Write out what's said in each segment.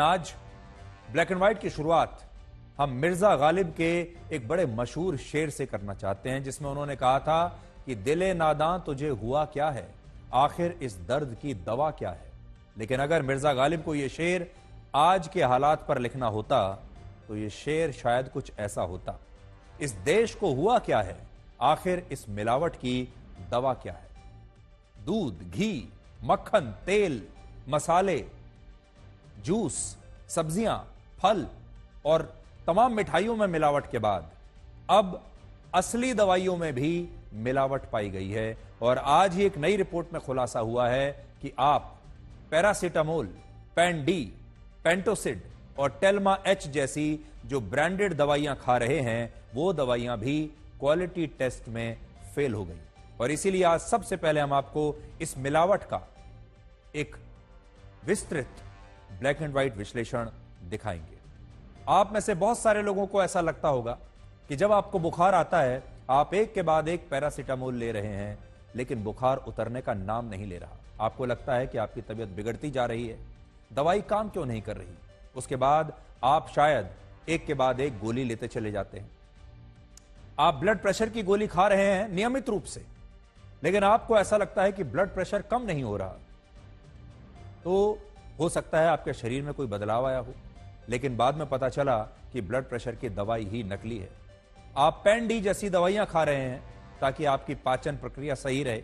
आज black and white की शुरुआत हम मिर्जा गालिब के एक बड़े मशहूर शेर से करना चाहते हैं, जिसमें उन्होंने कहा था कि दिले नादां तुझे हुआ क्या है, आखिर इस दर्द की दवा क्या है। लेकिन अगर मिर्जा गालिब को यह शेर आज के हालात पर लिखना होता तो यह शेर शायद कुछ ऐसा होता, इस देश को हुआ क्या है, आखिर इस मिलावट की दवा क्या है। दूध, घी, मक्खन, तेल, मसाले, जूस, सब्जियां, फल और तमाम मिठाइयों में मिलावट के बाद अब असली दवाइयों में भी मिलावट पाई गई है। और आज ही एक नई रिपोर्ट में खुलासा हुआ है कि आप पैरासीटामोल, पैन-डी, पेंटोसिड और टेल्मा एच जैसी जो ब्रांडेड दवाइयां खा रहे हैं, वो दवाइयां भी क्वालिटी टेस्ट में फेल हो गई। और इसीलिए आज सबसे पहले हम आपको इस मिलावट का एक विस्तृत ब्लैक एंड व्हाइट विश्लेषण दिखाएंगे। आप में से बहुत सारे लोगों को ऐसा लगता होगा कि जब आपको बुखार आता है, आप एक के बाद एक पैरासीटामोल ले रहे हैं, लेकिन बुखार उतरने का नाम नहीं ले रहा। आपको लगता है कि आपकी तबीयत बिगड़ती जा रही है, दवाई काम क्यों नहीं कर रही। उसके बाद आप शायद एक के बाद एक गोली लेते चले जाते हैं। आप ब्लड प्रेशर की गोली खा रहे हैं नियमित रूप से, लेकिन आपको ऐसा लगता है कि ब्लड प्रेशर कम नहीं हो रहा। तो हो सकता है आपके शरीर में कोई बदलाव आया हो, लेकिन बाद में पता चला कि ब्लड प्रेशर की दवाई ही नकली है। आप पैन-डी जैसी दवाइयां खा रहे हैं ताकि आपकी पाचन प्रक्रिया सही रहे,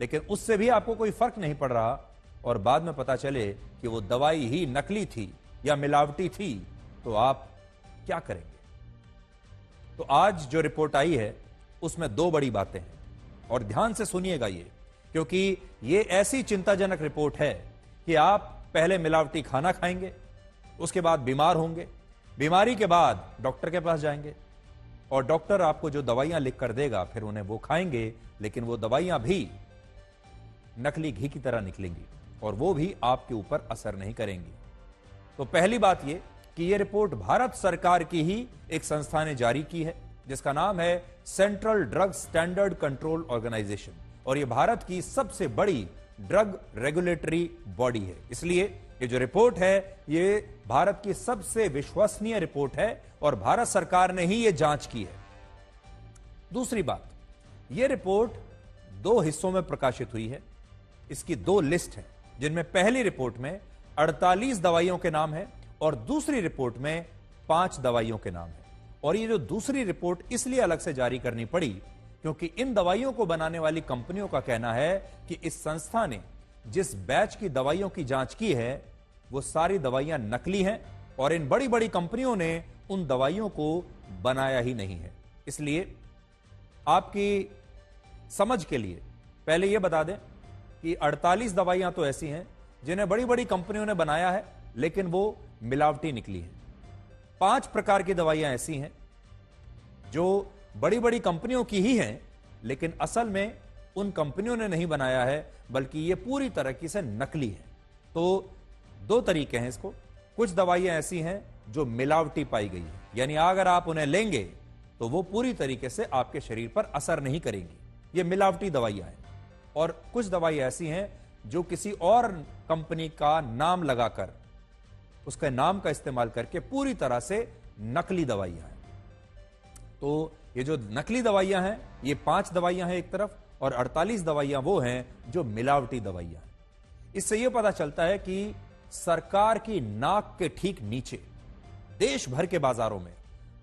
लेकिन उससे भी आपको कोई फर्क नहीं पड़ रहा, और बाद में पता चले कि वो दवाई ही नकली थी या मिलावटी थी, तो आप क्या करेंगे। तो आज जो रिपोर्ट आई है उसमें दो बड़ी बातें हैं, और ध्यान से सुनिएगा ये, क्योंकि ये ऐसी चिंताजनक रिपोर्ट है कि आप पहले मिलावटी खाना खाएंगे, उसके बाद बीमार होंगे, बीमारी के बाद डॉक्टर के पास जाएंगे, और डॉक्टर आपको जो दवाइयां लिख कर देगा फिर उन्हें वो खाएंगे, लेकिन वो दवाइयां भी नकली घी की तरह निकलेंगी और वो भी आपके ऊपर असर नहीं करेंगी। तो पहली बात ये कि ये रिपोर्ट भारत सरकार की ही एक संस्था ने जारी की है, जिसका नाम है central drug standard control organization, और ये भारत की सबसे बड़ी ड्रग रेगुलेटरी बॉडी है। इसलिए ये जो रिपोर्ट है ये भारत की सबसे विश्वसनीय रिपोर्ट है और भारत सरकार ने ही ये जांच की है। दूसरी बात, ये रिपोर्ट दो हिस्सों में प्रकाशित हुई है। इसकी दो लिस्ट है, जिनमें पहली रिपोर्ट में 48 दवाइयों के नाम है और दूसरी रिपोर्ट में 5 दवाइयों के नाम है। और ये जो दूसरी रिपोर्ट इसलिए अलग से जारी करनी पड़ी क्योंकि इन दवाइयों को बनाने वाली कंपनियों का कहना है कि इस संस्था ने जिस बैच की दवाइयों की जांच की है वो सारी दवाइयां नकली हैं, और इन बड़ी बड़ी कंपनियों ने उन दवाइयों को बनाया ही नहीं है। इसलिए आपकी समझ के लिए पहले यह बता दें कि 48 दवाइयां तो ऐसी हैं जिन्हें बड़ी बड़ी कंपनियों ने बनाया है, लेकिन वो मिलावटी निकली है। 5 प्रकार की दवाइयां ऐसी हैं जो बड़ी बड़ी कंपनियों की ही हैं, लेकिन असल में उन कंपनियों ने नहीं बनाया है, बल्कि ये पूरी तरीके से नकली है। तो दो तरीके हैं इसको। कुछ दवाइयां ऐसी हैं जो मिलावटी पाई गई है, यानी अगर आप उन्हें लेंगे तो वो पूरी तरीके से आपके शरीर पर असर नहीं करेंगी, ये मिलावटी दवाइयां हैं। और कुछ दवाइयां ऐसी हैं जो किसी और कंपनी का नाम लगाकर, उसके नाम का इस्तेमाल करके पूरी तरह से नकली दवाइयां हैं। तो ये जो नकली दवाइयां हैं ये 5 दवाइयां हैं एक तरफ, और 48 दवाइयां वो हैं जो मिलावटी दवाइयां हैं। इससे यह पता चलता है कि सरकार की नाक के ठीक नीचे देश भर के बाजारों में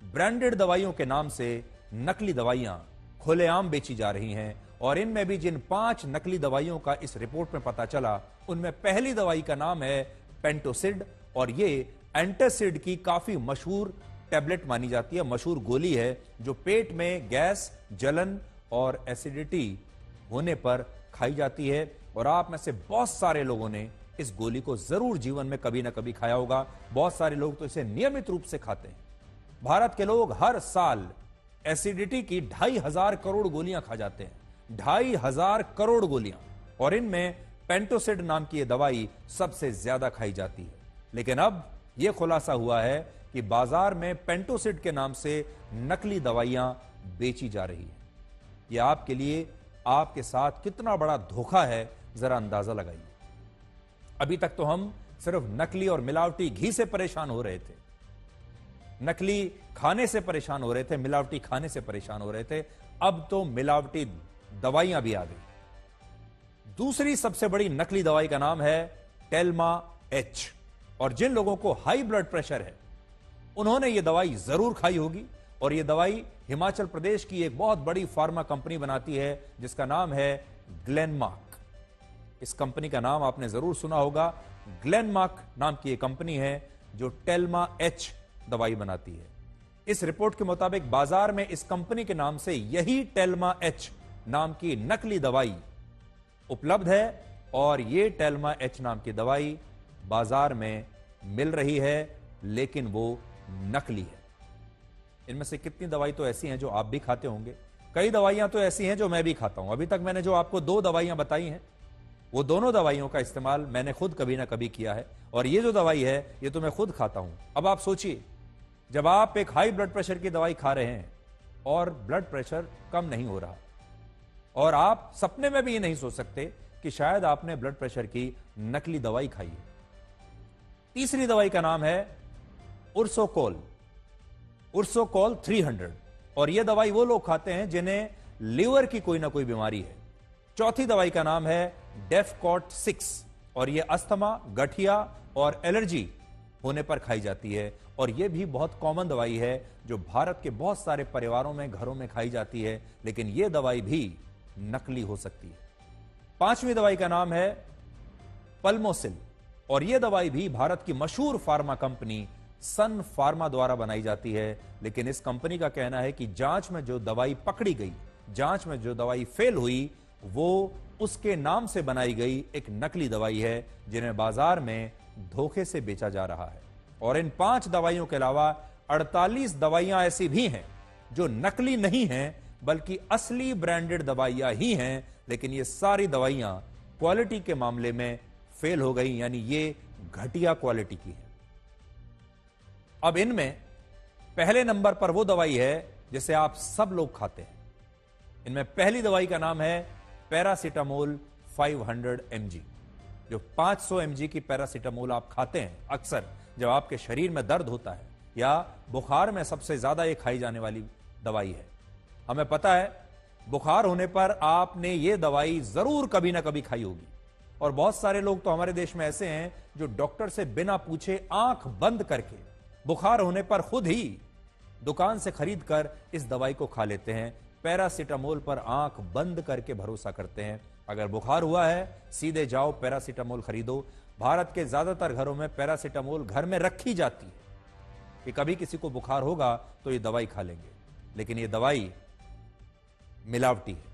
ब्रांडेड दवाइयों के नाम से नकली दवाइयां खुलेआम बेची जा रही हैं। और इनमें भी जिन 5 नकली दवाइयों का इस रिपोर्ट में पता चला, उनमें पहली दवाई का नाम है पेंटोसिड, और ये एंटासिड की काफी मशहूर टैबलेट मानी जाती है, मशहूर गोली है, जो पेट में गैस, जलन और एसिडिटी होने पर खाई जाती है। और आप में से बहुत सारे लोगों ने इस गोली को जरूर जीवन में कभी ना कभी खाया होगा। बहुत सारे लोग तो इसे नियमित रूप से खाते हैं। भारत के लोग हर साल एसिडिटी की 2,500 करोड़ गोलियां खा जाते हैं, 2,500 करोड़ गोलियां, और इनमें पेंटोसिड नाम की यह दवाई सबसे ज्यादा खाई जाती है। लेकिन अब यह खुलासा हुआ है कि बाजार में पेंटोसिड के नाम से नकली दवाइयां बेची जा रही है। यह आपके लिए, आपके साथ कितना बड़ा धोखा है, जरा अंदाजा लगाइए। अभी तक तो हम सिर्फ नकली और मिलावटी घी से परेशान हो रहे थे, नकली खाने से परेशान हो रहे थे, मिलावटी खाने से परेशान हो रहे थे, अब तो मिलावटी दवाइयां भी आ गई। दूसरी सबसे बड़ी नकली दवाई का नाम है टेल्मा एच। और जिन लोगों को हाई ब्लड प्रेशर है उन्होंने यह दवाई जरूर खाई होगी। और यह दवाई हिमाचल प्रदेश की एक बहुत बड़ी फार्मा कंपनी बनाती है जिसका नाम है ग्लेनमार्क। इस कंपनी का नाम आपने जरूर सुना होगा। ग्लेनमार्क नाम की एक कंपनी है जो टेल्मा एच दवाई बनाती है। इस रिपोर्ट के मुताबिक बाजार में इस कंपनी के नाम से यही टेल्मा एच नाम की नकली दवाई उपलब्ध है और यह टेल्मा एच नाम की दवाई बाजार में मिल रही है, लेकिन वो नकली है। इनमें से कितनी दवाई तो ऐसी हैं जो आप भी खाते होंगे, कई दवाइयां तो ऐसी हैं जो मैं भी खाता हूं। अभी तक मैंने जो आपको 2 दवाइयां बताई हैं वो दोनों दवाइयों का इस्तेमाल मैंने खुद कभी ना कभी किया है, और ये जो दवाई है ये तो मैं खुद खाता हूं। अब आप सोचिए, जब आप एक हाई ब्लड प्रेशर की दवाई खा रहे हैं और ब्लड प्रेशर कम नहीं हो रहा, और आप सपने में भी ये नहीं सोच सकते कि शायद आपने ब्लड प्रेशर की नकली दवाई खाई है। तीसरी दवाई का नाम है उर्सोकोल 300, और यह दवाई वो लोग खाते हैं जिन्हें लिवर की कोई ना कोई बीमारी है। चौथी दवाई का नाम है डेफकॉट 6, और यह अस्थमा, गठिया और एलर्जी होने पर खाई जाती है, और यह भी बहुत कॉमन दवाई है जो भारत के बहुत सारे परिवारों में, घरों में खाई जाती है, लेकिन यह दवाई भी नकली हो सकती है। पांचवी दवाई का नाम है पल्मोसिल, और यह दवाई भी भारत की मशहूर फार्मा कंपनी सन फार्मा द्वारा बनाई जाती है, लेकिन इस कंपनी का कहना है कि जांच में जो दवाई पकड़ी गई, जांच में जो दवाई फेल हुई, वो उसके नाम से बनाई गई एक नकली दवाई है जिन्हें बाजार में धोखे से बेचा जा रहा है। और इन 5 दवाइयों के अलावा 48 दवाइयां ऐसी भी हैं जो नकली नहीं हैं बल्कि असली ब्रांडेड दवाइयां ही हैं, लेकिन ये सारी दवाइयां क्वालिटी के मामले में फेल हो गई, यानी ये घटिया क्वालिटी की है। अब इनमें पहले नंबर पर वो दवाई है जिसे आप सब लोग खाते हैं। इनमें पहली दवाई का नाम है पैरासीटामोल 500 mg। जो 500 mg की पैरासीटामोल आप खाते हैं अक्सर जब आपके शरीर में दर्द होता है या बुखार में, सबसे ज्यादा ये खाई जाने वाली दवाई है। हमें पता है बुखार होने पर आपने ये दवाई जरूर कभी ना कभी खाई होगी, और बहुत सारे लोग तो हमारे देश में ऐसे हैं जो डॉक्टर से बिना पूछे आंख बंद करके बुखार होने पर खुद ही दुकान से खरीद कर इस दवाई को खा लेते हैं। पैरासीटामोल पर आंख बंद करके भरोसा करते हैं। अगर बुखार हुआ है सीधे जाओ पैरासीटामोल खरीदो। भारत के ज्यादातर घरों में पैरासीटामोल घर में रखी जाती है कि कभी किसी को बुखार होगा तो ये दवाई खा लेंगे, लेकिन ये दवाई मिलावटी है।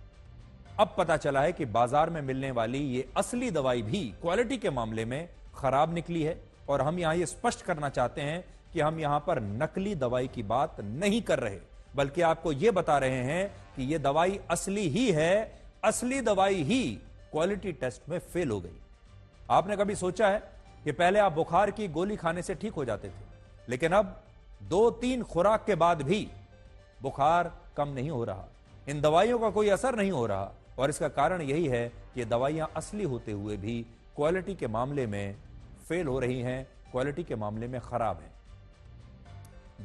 अब पता चला है कि बाजार में मिलने वाली ये असली दवाई भी क्वालिटी के मामले में खराब निकली है, और हम यहां ये स्पष्ट करना चाहते हैं कि हम यहां पर नकली दवाई की बात नहीं कर रहे, बल्कि आपको यह बता रहे हैं कि यह दवाई असली ही है। असली दवाई ही क्वालिटी टेस्ट में फेल हो गई। आपने कभी सोचा है कि पहले आप बुखार की गोली खाने से ठीक हो जाते थे, लेकिन अब 2-3 खुराक के बाद भी बुखार कम नहीं हो रहा, इन दवाइयों का कोई असर नहीं हो रहा, और इसका कारण यही है कि दवाइयां असली होते हुए भी क्वालिटी के मामले में फेल हो रही हैं, क्वालिटी के मामले में खराब है।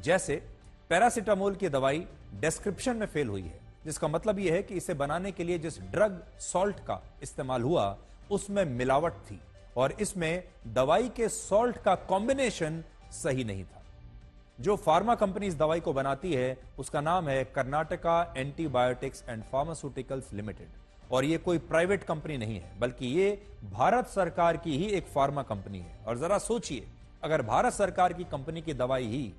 जैसे पैरासीटामोल की दवाई डिस्क्रिप्शन में फेल हुई है, जिसका मतलब यह है कि इसे बनाने के लिए जिस ड्रग सॉल्ट का इस्तेमाल हुआ उसमें मिलावट थी, और इसमें दवाई के सॉल्ट का कॉम्बिनेशन सही नहीं था। जो फार्मा कंपनी इस दवाई को बनाती है उसका नाम है Karnataka antibiotics and pharmaceuticals limited, और यह कोई प्राइवेट कंपनी नहीं है बल्कि यह भारत सरकार की ही एक फार्मा कंपनी है। और जरा सोचिए, अगर भारत सरकार की कंपनी की दवाई ही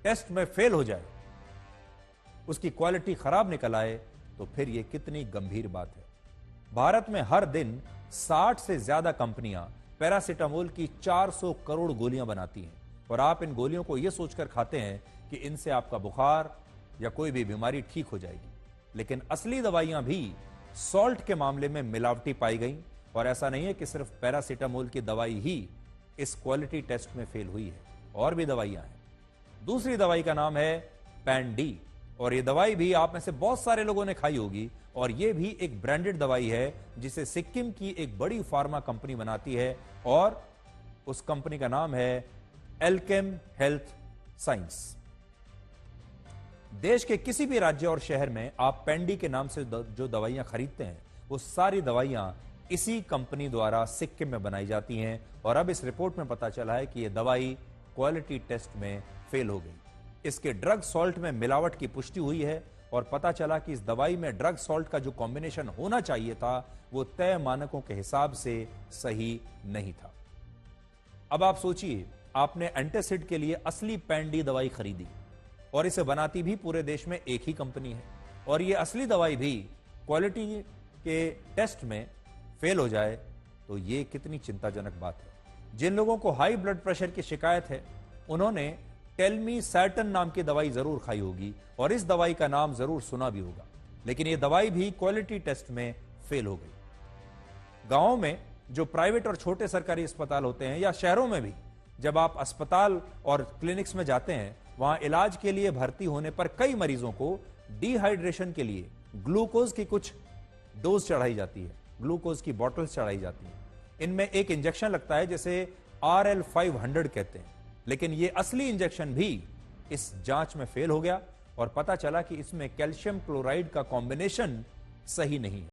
टेस्ट में फेल हो जाए, उसकी क्वालिटी खराब निकल आए, तो फिर यह कितनी गंभीर बात है। भारत में हर दिन 60 से ज्यादा कंपनियां पैरासीटामोल की 400 करोड़ गोलियां बनाती हैं, और आप इन गोलियों को यह सोचकर खाते हैं कि इनसे आपका बुखार या कोई भी बीमारी ठीक हो जाएगी, लेकिन असली दवाइयां भी सॉल्ट के मामले में मिलावटी पाई गई। और ऐसा नहीं है कि सिर्फ पैरासीटामोल की दवाई ही इस क्वालिटी टेस्ट में फेल हुई है, और भी दवाइयां हैं। दूसरी दवाई का नाम है पैंडी, और यह दवाई भी आप में से बहुत सारे लोगों ने खाई होगी, और यह भी एक ब्रांडेड दवाई है जिसे सिक्किम की एक बड़ी फार्मा कंपनी बनाती है, और उस कंपनी का नाम है एल्केम हेल्थ साइंस। देश के किसी भी राज्य और शहर में आप पेंडी के नाम से जो दवाइयां खरीदते हैं, वो सारी दवाइयां इसी कंपनी द्वारा सिक्किम में बनाई जाती हैं। और अब इस रिपोर्ट में पता चला है कि यह दवाई क्वालिटी टेस्ट में फेल हो गई। इसके ड्रग सॉल्ट में मिलावट की पुष्टि हुई है और पता चला कि इस दवाई में ड्रग सॉल्ट का जो कॉम्बिनेशन होना चाहिए था वो तय मानकों के हिसाब से सही नहीं था। अब आप सोचिए, आपने एंटासिड के लिए असली पेंडी दवाई खरीदी और इसे बनाती भी पूरे देश में एक ही कंपनी है, और ये असली दवाई भी क्वालिटी के टेस्ट में फेल हो जाए तो ये कितनी चिंताजनक बात है। जिन लोगों को हाई ब्लड प्रेशर की शिकायत है उन्होंने टेलमीसैटन नाम की दवाई जरूर खाई होगी और इस दवाई का नाम जरूर सुना भी होगा, लेकिन यह दवाई भी क्वालिटी टेस्ट में फेल हो गई। गांवों में जो प्राइवेट और छोटे सरकारी अस्पताल होते हैं या शहरों में भी जब आप अस्पताल और क्लिनिक्स में जाते हैं, वहां इलाज के लिए भर्ती होने पर कई मरीजों को डिहाइड्रेशन के लिए ग्लूकोज की कुछ डोज चढ़ाई जाती है, ग्लूकोज की बॉटल्स चढ़ाई जाती हैं। इनमें एक इंजेक्शन लगता है जिसे RL-500 कहते हैं, लेकिन यह असली इंजेक्शन भी इस जांच में फेल हो गया और पता चला कि इसमें कैल्शियम क्लोराइड का कॉम्बिनेशन सही नहीं है।